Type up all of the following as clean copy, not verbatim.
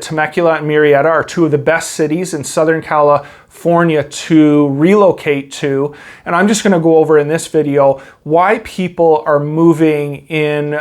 Temecula and Murrieta are two of the best cities in Southern California to relocate to. And I'm just going to go over in this video why people are moving in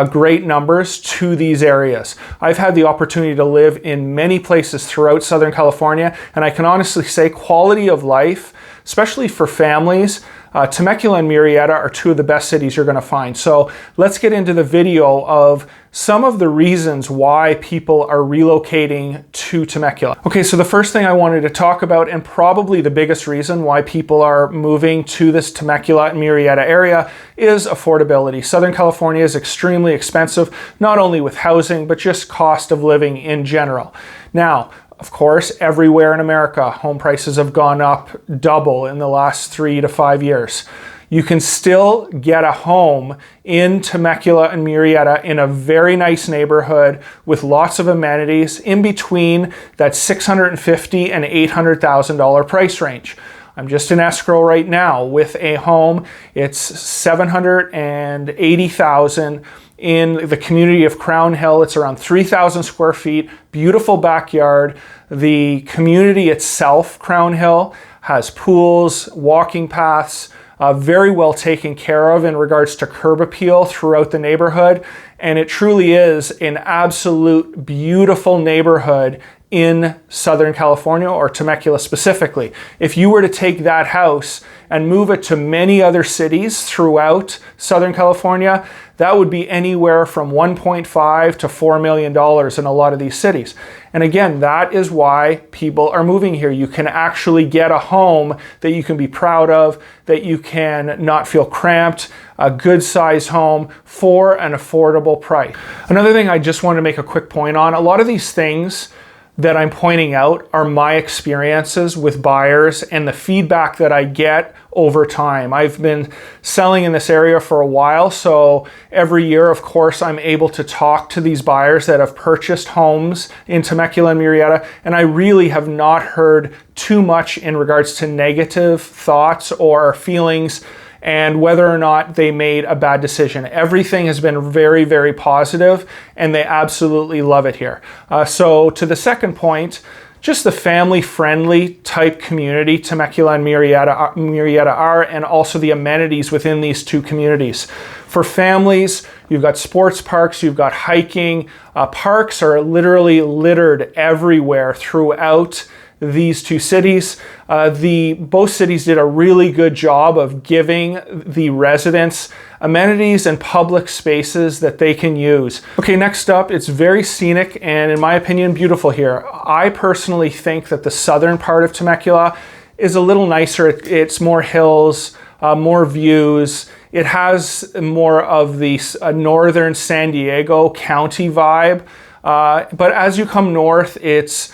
great numbers to these areas. I've had the opportunity to live in many places throughout Southern California, and I can honestly say quality of life, especially for families, Temecula and Murrieta are two of the best cities you're going to find. So let's get into the video of some of the reasons why people are relocating to Temecula. Okay, so the first thing I wanted to talk about, and probably the biggest reason why people are moving to this Temecula and Murrieta area, is affordability. Southern California is extremely expensive, not only with housing, but just cost of living in general. Now, of course, everywhere in America, home prices have gone up double in the last 3 to 5 years. You can still get a home in Temecula and Murrieta in a very nice neighborhood with lots of amenities in between that $650,000 and $800,000 price range. I'm just in escrow right now with a home. It's $780,000 in the community of Crown Hill. It's around 3,000 square feet, beautiful backyard. The community itself, Crown Hill, has pools, walking paths, very well taken care of in regards to curb appeal throughout the neighborhood. And it truly is an absolute beautiful neighborhood in Southern California, or Temecula specifically. If you were to take that house and move it to many other cities throughout Southern California, that would be anywhere from $1.5 to $4 million in a lot of these cities. And again, that is why people are moving here. You can actually get a home that you can be proud of, that you can not feel cramped, a good sized home for an affordable price. Another thing I just want to make a quick point on, a lot of these things that I'm pointing out are my experiences with buyers and the feedback that I get over time. I've been selling in this area for a while, so every year, of course, I'm able to talk to these buyers that have purchased homes in Temecula and Murrieta, and I really have not heard too much in regards to negative thoughts or feelings and whether or not they made a bad decision. Everything has been very, very positive, and they absolutely love it here. So to the second point, just the family-friendly type community Temecula and Murrieta are, and also the amenities within these two communities. For families, you've got sports parks, you've got hiking. Parks are literally littered everywhere throughout these two cities. Both cities did a really good job of giving the residents amenities and public spaces that they can use. Okay, next up, it's very scenic and, in my opinion, beautiful here. I personally think that the southern part of Temecula is a little nicer. It's more hills, more views. It has more of the northern San Diego County vibe. But as you come north, it's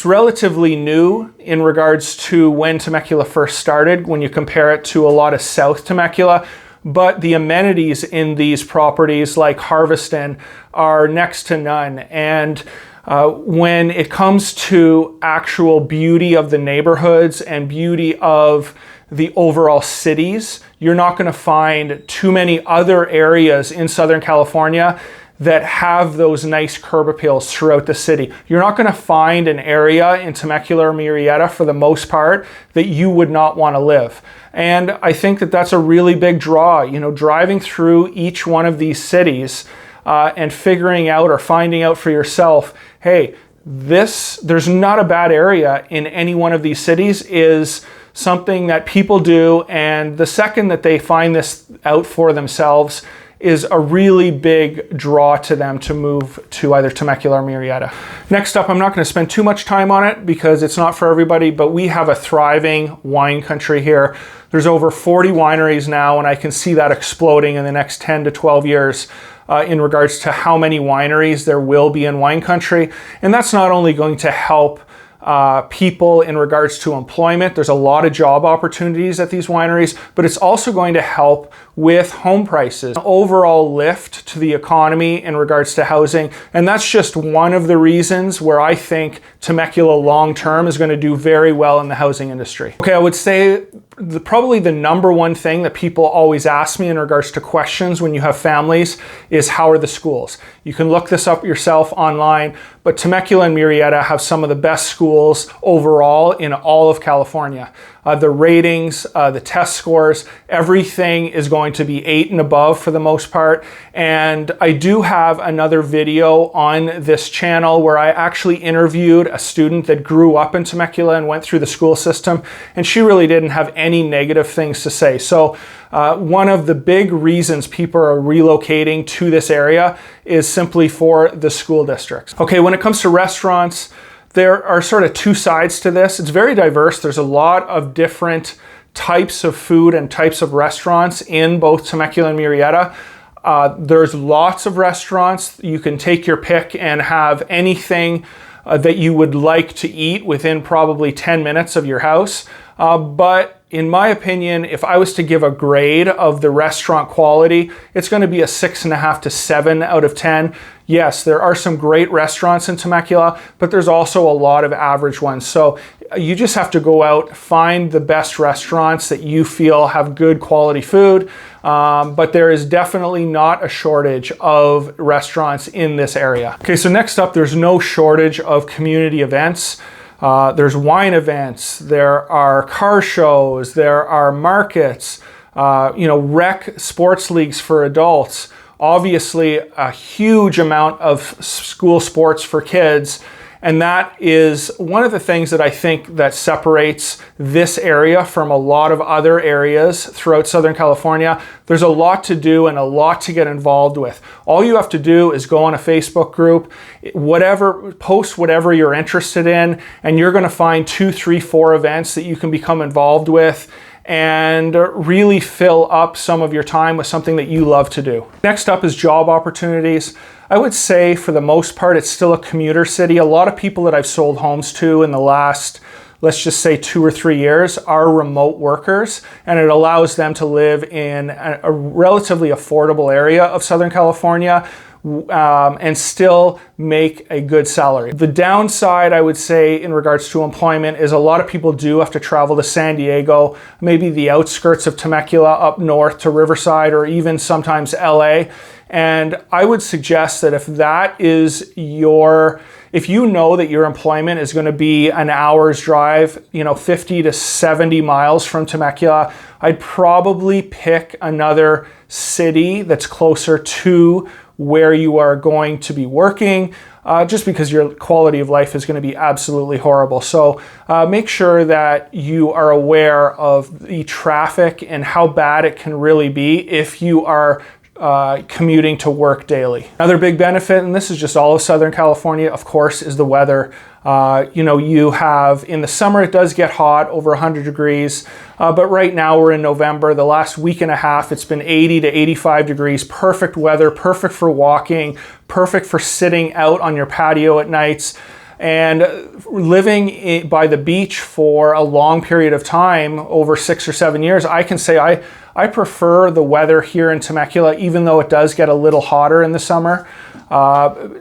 relatively new in regards to when Temecula first started, when you compare it to a lot of South Temecula. But the amenities in these properties like Harveston are next to none. And when it comes to actual beauty of the neighborhoods and beauty of the overall cities, you're not going to find too many other areas in Southern California that have those nice curb appeals throughout the city. You're not going to find an area in Temecula or Murrieta, for the most part, that you would not want to live. And I think that that's a really big draw, driving through each one of these cities and figuring out or finding out for yourself, hey, there's not a bad area in any one of these cities, is something that people do. And the second that they find this out for themselves is a really big draw to them to move to either Temecula or Murrieta. Next up, I'm not going to spend too much time on it because it's not for everybody, but we have a thriving wine country here. There's over 40 wineries now, and I can see that exploding in the next 10 to 12 years in regards to how many wineries there will be in wine country. And that's not only going to help people in regards to employment. There's a lot of job opportunities at these wineries, but it's also going to help with home prices, overall lift to the economy in regards to housing. And that's just one of the reasons where I think Temecula long-term is going to do very well in the housing industry. Okay, I would say probably the number one thing that people always ask me in regards to questions when you have families is, how are the schools? You can look this up yourself online, but Temecula and Murrieta have some of the best schools overall in all of California. The ratings, the test scores, everything is going to be 8 and above for the most part. And I do have another video on this channel where I actually interviewed a student that grew up in Temecula and went through the school system, and she really didn't have any negative things to say. So one of the big reasons people are relocating to this area is simply for the school districts. Okay, when it comes to restaurants, there are sort of two sides to this. It's very diverse. There's a lot of different types of food and types of restaurants in both Temecula and Murrieta. There's lots of restaurants. You can take your pick and have anything that you would like to eat within probably 10 minutes of your house. But in my opinion, if I was to give a grade of the restaurant quality, it's going to be a 6.5 to 7 out of 10. Yes, there are some great restaurants in Temecula, but there's also a lot of average ones. So you just have to go out, find the best restaurants that you feel have good quality food. But there is definitely not a shortage of restaurants in this area. Okay, so next up, there's no shortage of community events. There's wine events, there are car shows, there are markets, rec sports leagues for adults, obviously a huge amount of school sports for kids. And that is one of the things that I think that separates this area from a lot of other areas throughout Southern California. There's a lot to do and a lot to get involved with. All you have to do is go on a Facebook group, post whatever you're interested in, and you're going to find 2, 3, 4 events that you can become involved with and really fill up some of your time with something that you love to do. Next up is job opportunities. I would say for the most part, it's still a commuter city. A lot of people that I've sold homes to in the last, let's just say 2 or 3 years, are remote workers, and it allows them to live in a relatively affordable area of Southern California and still make a good salary. The downside, I would say, in regards to employment is a lot of people do have to travel to San Diego, maybe the outskirts of Temecula up north to Riverside, or even sometimes LA. And I would suggest that if you know that your employment is going to be an hour's drive, 50 to 70 miles from Temecula, I'd probably pick another city that's closer to where you are going to be working, just because your quality of life is going to be absolutely horrible. So make sure that you are aware of the traffic and how bad it can really be if you are commuting to work daily. Another big benefit, and this is just all of Southern California, of course, is the weather. You have, in the summer it does get hot, over 100 degrees, but right now we're in November. The last week and a half, it's been 80 to 85 degrees, perfect weather, perfect for walking, perfect for sitting out on your patio at nights. And living by the beach for a long period of time, over 6 or 7 years, I can say I prefer the weather here in Temecula, even though it does get a little hotter in the summer,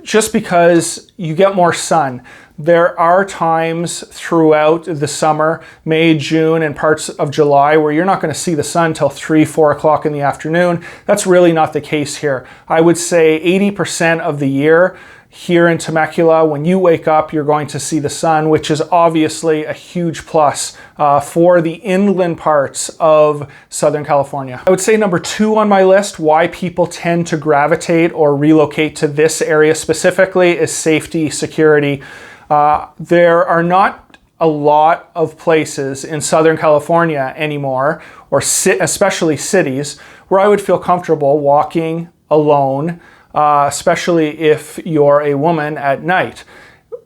just because you get more sun. There are times throughout the summer, May, June, and parts of July, where you're not going to see the sun till 3, 4 o'clock in the afternoon. That's really not the case here. I would say 80% of the year here in Temecula, when you wake up, you're going to see the sun, which is obviously a huge plus for the inland parts of Southern California. I would say number 2 on my list, why people tend to gravitate or relocate to this area specifically, is safety, security. There are not a lot of places in Southern California anymore, or especially cities, where I would feel comfortable walking alone, especially if you're a woman at night.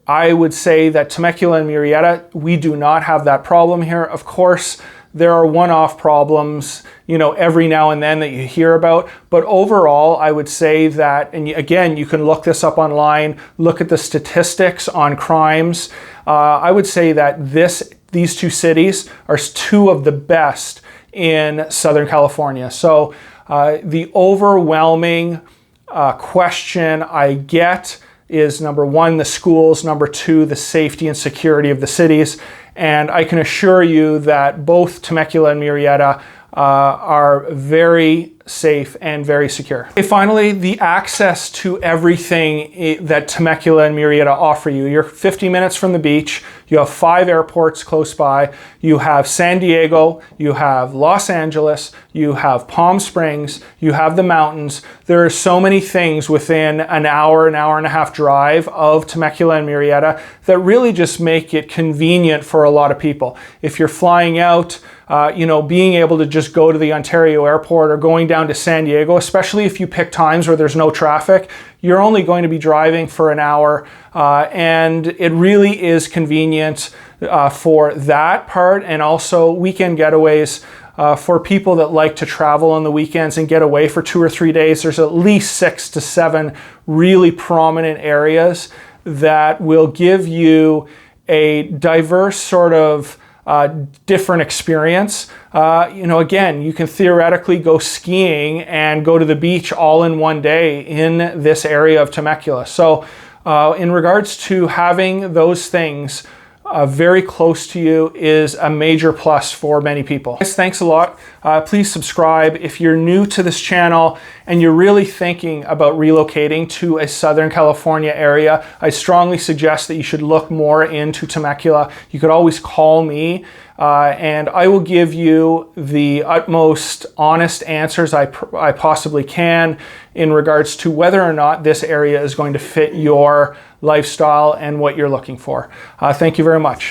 I would say that Temecula and Murrieta, we do not have that problem here. Of course, There are one-off problems, you know, every now and then that you hear about. But overall, I would say that, and again, you can look this up online, look at the statistics on crimes. I would say that these two cities are two of the best in Southern California. So the overwhelming question I get is, number one, the schools, number two, the safety and security of the cities. And I can assure you that both Temecula and Murrieta are very safe and very secure. Okay, finally, the access to everything that Temecula and Murrieta offer you. You're 50 minutes from the beach. You have 5 airports close by. You have San Diego, you have Los Angeles, you have Palm Springs, you have the mountains. There are so many things within an hour and a half drive of Temecula and Murrieta that really just make it convenient for a lot of people. If you're flying out, you know, being able to just go to the Ontario airport or going down to San Diego, especially if you pick times where there's no traffic, you're only going to be driving for an hour, and it really is convenient for that part, and also weekend getaways. For people that like to travel on the weekends and get away for 2 or 3 days, there's at least 6 to 7 really prominent areas that will give you a diverse sort of different experience. You know, again, you can theoretically go skiing and go to the beach all in one day in this area of Temecula. So in regards to having those things very close to you is a major plus for many people. Guys, thanks a lot. Please subscribe. If you're new to this channel and you're really thinking about relocating to a Southern California area, I strongly suggest that you should look more into Temecula. You could always call me and I will give you the utmost honest answers I possibly can in regards to whether or not this area is going to fit your lifestyle and what you're looking for. Thank you very much.